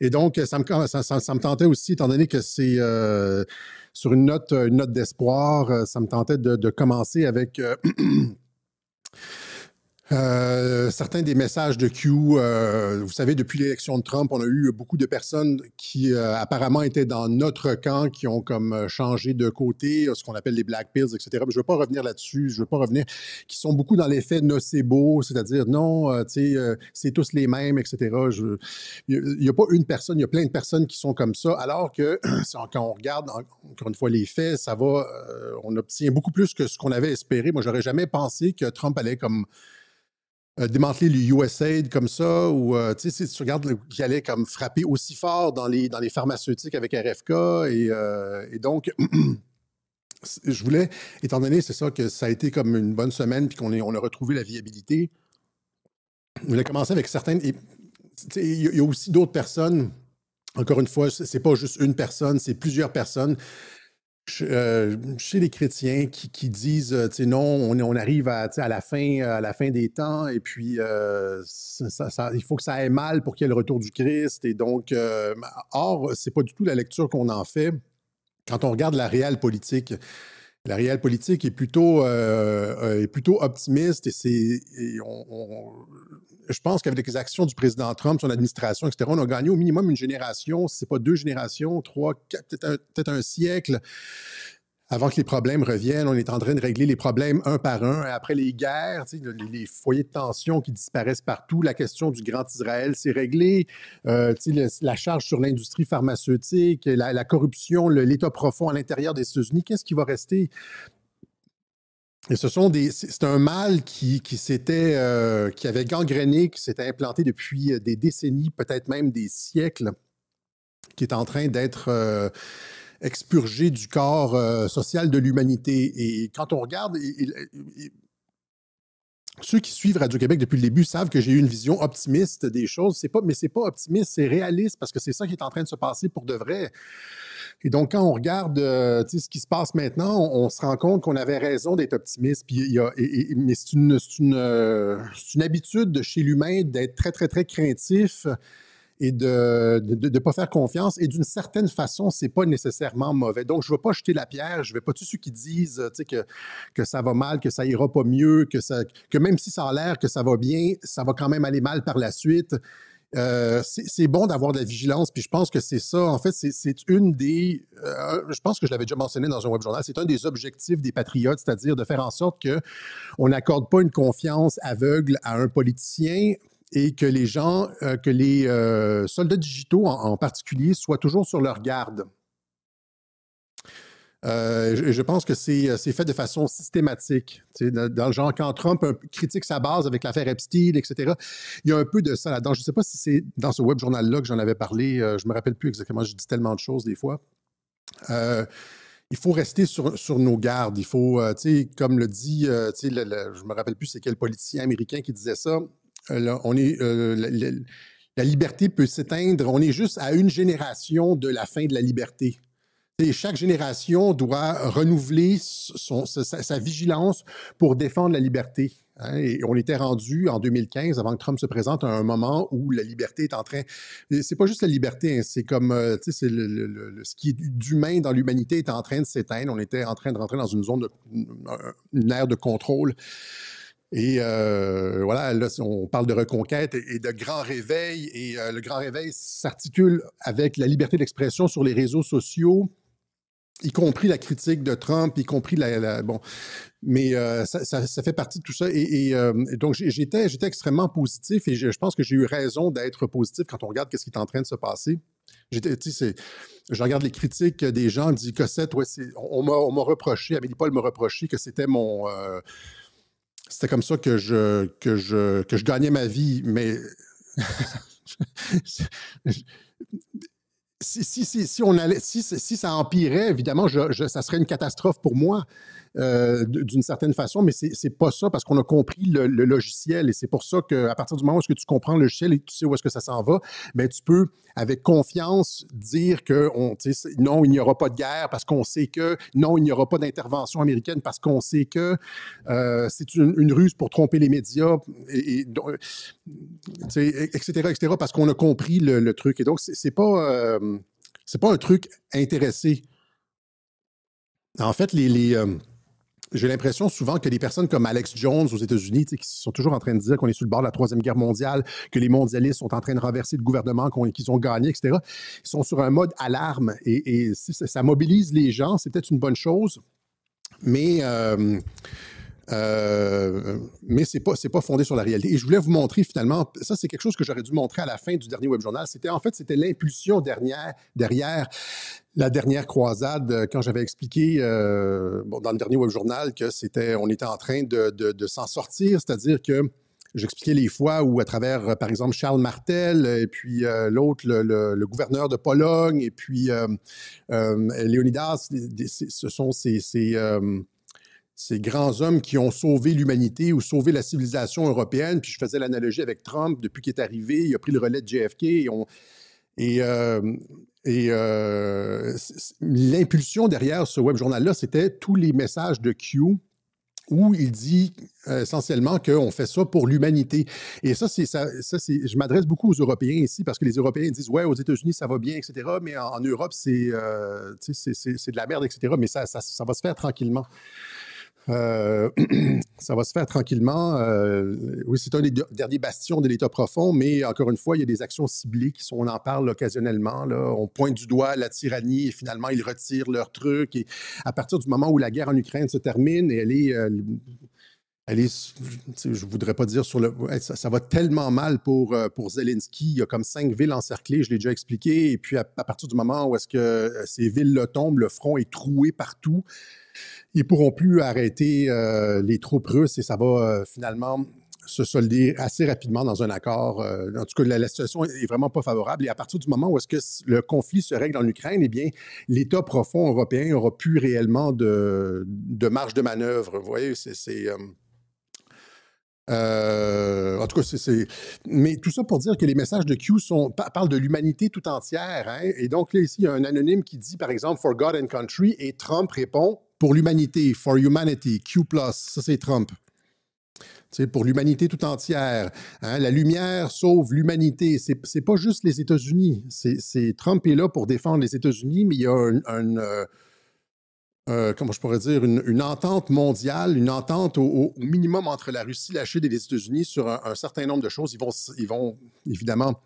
Et donc, ça me tentait aussi, étant donné que c'est sur une note d'espoir, ça me tentait de commencer avec certains des messages de Q. Vous savez, depuis l'élection de Trump, on a eu beaucoup de personnes qui apparemment étaient dans notre camp, qui ont comme changé de côté, ce qu'on appelle les Black Pills, etc. Mais je ne veux pas revenir là-dessus, je ne veux pas revenir, qui sont beaucoup dans l'effet nocebo, c'est-à-dire non, c'est tous les mêmes, etc. Il n'y a pas une personne, il y a plein de personnes qui sont comme ça, alors que quand on regarde, encore une fois, les faits, ça va, on obtient beaucoup plus que ce qu'on avait espéré. Moi, j'aurais jamais pensé que Trump allait comme démanteler le USAID comme ça, ou tu sais, si tu regardes qu'il allait comme frapper aussi fort dans les pharmaceutiques avec RFK, et donc, je voulais, étant donné, c'est ça, que ça a été comme une bonne semaine, puis on a retrouvé la viabilité, je voulais commencer avec certaines, tu sais, il y a aussi d'autres personnes, encore une fois, c'est pas juste une personne, c'est plusieurs personnes chez les chrétiens qui disent, tu sais, non, on arrive à la fin des temps, et puis il faut que ça aille mal pour qu'il y ait le retour du Christ. Et donc, or, c'est pas du tout la lecture qu'on en fait quand on regarde la réelle politique. La réelle politique est plutôt optimiste, je pense qu'avec les actions du président Trump, son administration, etc., on a gagné au minimum une génération, si ce n'est pas 2 générations, 3, 4, peut-être un siècle avant que les problèmes reviennent. On est en train de régler les problèmes un par un. Après les guerres, les foyers de tension qui disparaissent partout, la question du Grand Israël, c'est réglé. La charge sur l'industrie pharmaceutique, la corruption, l'État profond à l'intérieur des États-Unis, qu'est-ce qui va rester? Et c'est un mal qui avait gangréné, qui s'était implanté depuis des décennies, peut-être même des siècles, qui est en train d'être expurgé du corps social de l'humanité. Et quand on regarde, ceux qui suivent Radio-Québec depuis le début savent que j'ai eu une vision optimiste des choses. Mais c'est pas optimiste, c'est réaliste, parce que c'est ça qui est en train de se passer pour de vrai. Et donc, quand on regarde ce qui se passe maintenant, on se rend compte qu'on avait raison d'être optimiste. Puis mais c'est une habitude de chez l'humain d'être très, très, très craintif et de ne pas faire confiance. Et d'une certaine façon, c'est pas nécessairement mauvais. Donc, je ne vais pas jeter la pierre. Je ne vais pas tous ceux qui disent que ça va mal, que ça ira pas mieux, que même si ça a l'air que ça va bien, ça va quand même aller mal par la suite. C'est bon d'avoir de la vigilance, puis je pense que c'est ça. En fait, c'est une des... je pense que je l'avais déjà mentionné dans un web journal, c'est un des objectifs des patriotes, c'est-à-dire de faire en sorte qu'on n'accorde pas une confiance aveugle à un politicien et que les gens, que les soldats digitaux en particulier, soient toujours sur leur garde. Je pense que c'est fait de façon systématique. Dans le genre, quand Trump critique sa base avec l'affaire Epstein, etc., il y a un peu de ça là-dedans. Je ne sais pas si c'est dans ce web journal-là que j'en avais parlé. Je ne me rappelle plus exactement. Je dis tellement de choses des fois. Il faut rester sur nos gardes. Il faut, comme le dit, je ne me rappelle plus c'est quel politicien américain qui disait ça. La liberté peut s'éteindre. On est juste à une génération de la fin de la liberté. Et chaque génération doit renouveler sa vigilance pour défendre la liberté. Hein? Et on était rendu en 2015, avant que Trump se présente, à un moment où la liberté est en train... C'est pas juste la liberté, hein, c'est comme c'est ce qui est d'humain dans l'humanité est en train de s'éteindre. On était en train de rentrer dans une zone, une ère de contrôle. Et voilà, là, on parle de reconquête et de grand réveil. Et le grand réveil s'articule avec la liberté d'expression sur les réseaux sociaux, y compris la critique de Trump, y compris bon, mais ça fait partie de tout ça. Et donc, j'étais extrêmement positif et je pense que j'ai eu raison d'être positif quand on regarde ce qui est en train de se passer. Je regarde les critiques des gens, on dit Cossette, ouais, on m'a reproché, Amélie Paul m'a reproché que c'était c'était comme ça que je gagnais ma vie, mais si ça empirait, évidemment, ça serait une catastrophe pour moi. d'une certaine façon, mais c'est pas ça parce qu'on a compris le logiciel et c'est pour ça qu'à partir du moment où est-ce que tu comprends le logiciel et que tu sais où est-ce que ça s'en va, ben tu peux avec confiance dire que non, il n'y aura pas de guerre parce qu'on sait que non, il n'y aura pas d'intervention américaine parce qu'on sait que c'est une ruse pour tromper les médias, etc., parce qu'on a compris le truc. Et donc, c'est pas un truc intéressé. En fait, j'ai l'impression souvent que les personnes comme Alex Jones aux États-Unis, qui sont toujours en train de dire qu'on est sur le bord de la Troisième Guerre mondiale, que les mondialistes sont en train de renverser le gouvernement, qu'ils ont gagné, etc., ils sont sur un mode alarme et ça mobilise les gens. C'est peut-être une bonne chose, mais c'est pas fondé sur la réalité. Et je voulais vous montrer finalement, ça c'est quelque chose que j'aurais dû montrer à la fin du dernier Web Journal. C'était l'impulsion derrière la dernière croisade, quand j'avais expliqué dans le dernier Web Journal que on était en train de s'en sortir, c'est-à-dire que j'expliquais les fois où, à travers, par exemple, Charles Martel, et puis l'autre, le gouverneur de Pologne, et puis Léonidas, ce sont ces grands hommes qui ont sauvé l'humanité ou sauvé la civilisation européenne. Puis je faisais l'analogie avec Trump, depuis qu'il est arrivé, il a pris le relais de JFK l'impulsion derrière ce web journal-là, c'était tous les messages de Q où il dit essentiellement qu'on fait ça pour l'humanité. Et je m'adresse beaucoup aux Européens ici parce que les Européens disent « Ouais, aux États-Unis, ça va bien, etc. » Mais en Europe, c'est de la merde, etc. Mais ça va se faire tranquillement. Ça va se faire tranquillement. Oui, c'est un des derniers bastions de l'État profond, mais encore une fois, il y a des actions ciblées on en parle occasionnellement. Là. On pointe du doigt la tyrannie et finalement, ils retirent leur truc. Et à partir du moment où la guerre en Ukraine se termine, et je ne voudrais pas dire ça va tellement mal pour Zelensky. Il y a comme 5 villes encerclées, je l'ai déjà expliqué. Et puis, à partir du moment où est-ce que ces villes-là tombent, le front est troué partout. Ils ne pourront plus arrêter les troupes russes et ça va finalement se solder assez rapidement dans un accord. En tout cas, la situation est vraiment pas favorable. Et à partir du moment où est-ce que le conflit se règle en Ukraine, eh bien, l'État profond européen n'aura plus réellement de marge de manœuvre. Vous voyez, en tout cas, mais tout ça pour dire que les messages de Q parlent de l'humanité tout entière. Hein? Et donc, là, ici, il y a un anonyme qui dit, par exemple, For God and Country, et Trump répond pour l'humanité, For Humanity, Q+. Ça, c'est Trump. C'est pour l'humanité tout entière. Hein? La lumière sauve l'humanité. C'est pas juste les États-Unis. Trump est là pour défendre les États-Unis, mais il y a comment je pourrais dire, une entente mondiale, une entente au minimum entre la Russie, la Chine et les États-Unis sur un certain nombre de choses. Ils vont évidemment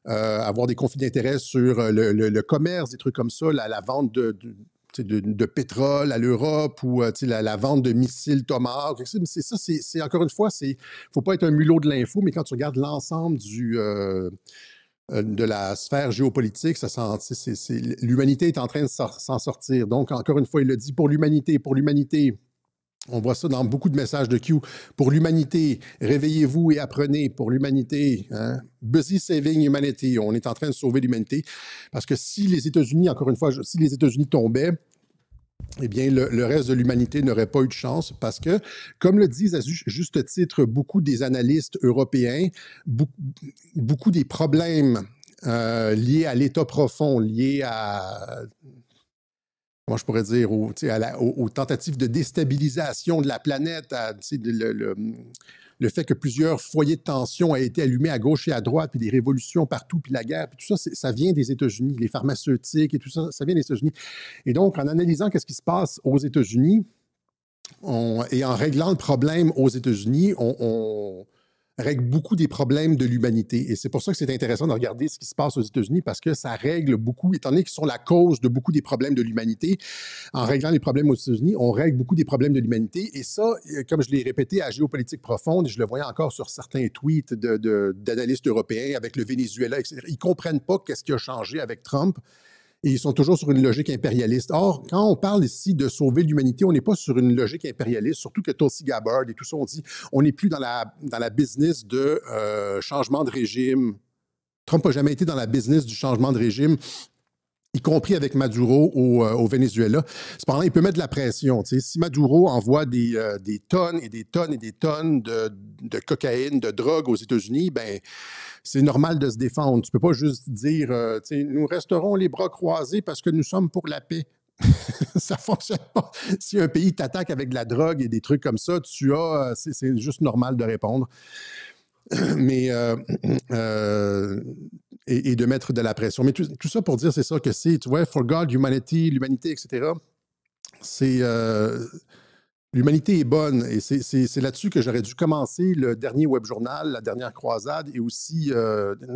avoir des conflits d'intérêts sur le commerce, des trucs comme ça, la vente de pétrole à l'Europe ou la vente de missiles Tomahawk. C'est encore une fois, il ne faut pas être un mulot de l'info, mais quand tu regardes l'ensemble de la sphère géopolitique, l'humanité est en train de s'en sortir. Donc, encore une fois, il le dit pour l'humanité, pour l'humanité. On voit ça dans beaucoup de messages de Q. Pour l'humanité, réveillez-vous et apprenez. Pour l'humanité, hein? Busy saving humanity. On est en train de sauver l'humanité. Parce que si les États-Unis, encore une fois, si les États-Unis tombaient, eh bien, le reste de l'humanité n'aurait pas eu de chance parce que, comme le disent à juste titre beaucoup des analystes européens, beaucoup des problèmes liés à l'État profond, liés à, comment je pourrais dire, aux tentatives de déstabilisation de la planète, le fait que plusieurs foyers de tension aient été allumés à gauche et à droite, puis des révolutions partout, puis la guerre, puis tout ça, ça vient des États-Unis, les pharmaceutiques et tout ça, ça vient des États-Unis. Et donc, en analysant qu'est-ce qui se passe aux États-Unis, et en réglant le problème aux États-Unis, on règle beaucoup des problèmes de l'humanité. Et c'est pour ça que c'est intéressant de regarder ce qui se passe aux États-Unis parce que ça règle beaucoup, étant donné qu'ils sont la cause de beaucoup des problèmes de l'humanité. En réglant les problèmes aux États-Unis, on règle beaucoup des problèmes de l'humanité. Et ça, comme je l'ai répété à Géopolitique Profonde, et je le voyais encore sur certains tweets d'analystes européens avec le Venezuela, etc., ils ne comprennent pas qu'est-ce qui a changé avec Trump. Et ils sont toujours sur une logique impérialiste. Or, quand on parle ici de sauver l'humanité, on n'est pas sur une logique impérialiste, surtout que Tulsi Gabbard et tout ça, on dit on n'est plus dans la business de changement de régime. Trump n'a jamais été dans la business du changement de régime. y compris avec Maduro au Venezuela. Cependant, il peut mettre de la pression. Tu sais. Si Maduro envoie des tonnes et des tonnes et des tonnes de cocaïne, de drogue aux États-Unis, ben c'est normal de se défendre. Tu ne peux pas juste dire, tu sais, nous resterons les bras croisés parce que nous sommes pour la paix. Ça ne fonctionne pas. Si un pays t'attaque avec de la drogue et des trucs comme ça, c'est juste normal de répondre. Mais et de mettre de la pression. Mais tout ça pour dire, c'est ça que c'est, tu vois, for God, humanity, l'humanité, etc. C'est l'humanité est bonne et c'est là-dessus que j'aurais dû commencer le dernier web journal, la dernière croisade, et aussi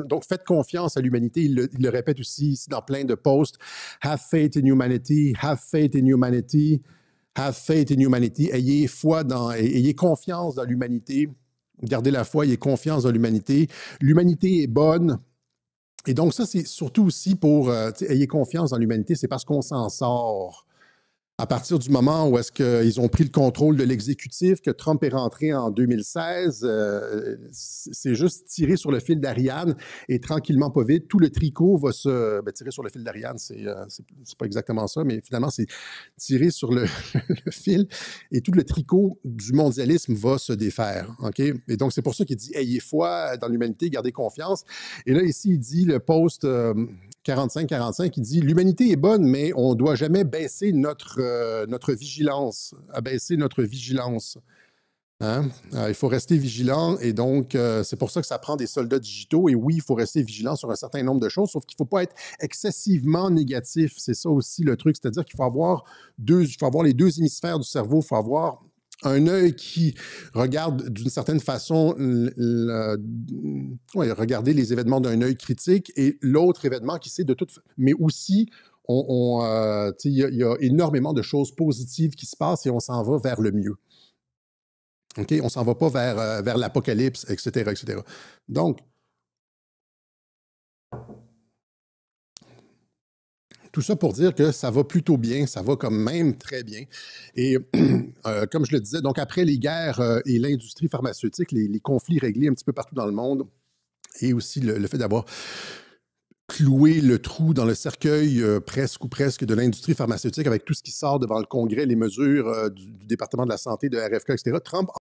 donc faites confiance à l'humanité. Il le répète aussi dans plein de posts. Have faith in humanity, have faith in humanity, have faith in humanity. Ayez confiance dans l'humanité. Gardez la foi, ayez confiance dans l'humanité. L'humanité est bonne. Et donc, ça, c'est surtout aussi pour ayez confiance dans l'humanité, c'est parce qu'on s'en sort. À partir du moment où est-ce qu'ils ont pris le contrôle de l'exécutif, que Trump est rentré en 2016, c'est juste tirer sur le fil d'Ariane et tranquillement, pas vite, tout le tricot va se... tirer sur le fil d'Ariane, c'est pas exactement ça, mais finalement, c'est tirer sur le fil et tout le tricot du mondialisme va se défaire. OK? Et donc, c'est pour ça qu'il dit « Ayez foi dans l'humanité, gardez confiance ». Et là, ici, il dit, le post 45-45, il dit « L'humanité est bonne, mais on ne doit jamais baisser notre vigilance, abaisser notre vigilance. » Hein? Il faut rester vigilant et donc c'est pour ça que ça prend des soldats digitaux. Et oui, il faut rester vigilant sur un certain nombre de choses, sauf qu'il ne faut pas être excessivement négatif. C'est ça aussi le truc, c'est-à-dire qu'il faut avoir les deux hémisphères du cerveau, il faut avoir un œil qui regarde d'une certaine façon, regarder les événements d'un œil critique et l'autre événement qui sait de toute... Mais aussi, il y a énormément de choses positives qui se passent et on s'en va vers le mieux. OK? On ne s'en va pas vers l'apocalypse, etc., etc. Donc, tout ça pour dire que ça va plutôt bien, ça va quand même très bien. Et comme je le disais, donc après les guerres et l'industrie pharmaceutique, les conflits réglés un petit peu partout dans le monde, et aussi le fait d'avoir cloué le trou dans le cercueil presque de l'industrie pharmaceutique avec tout ce qui sort devant le Congrès, les mesures du département de la santé, de RFK, etc., Trump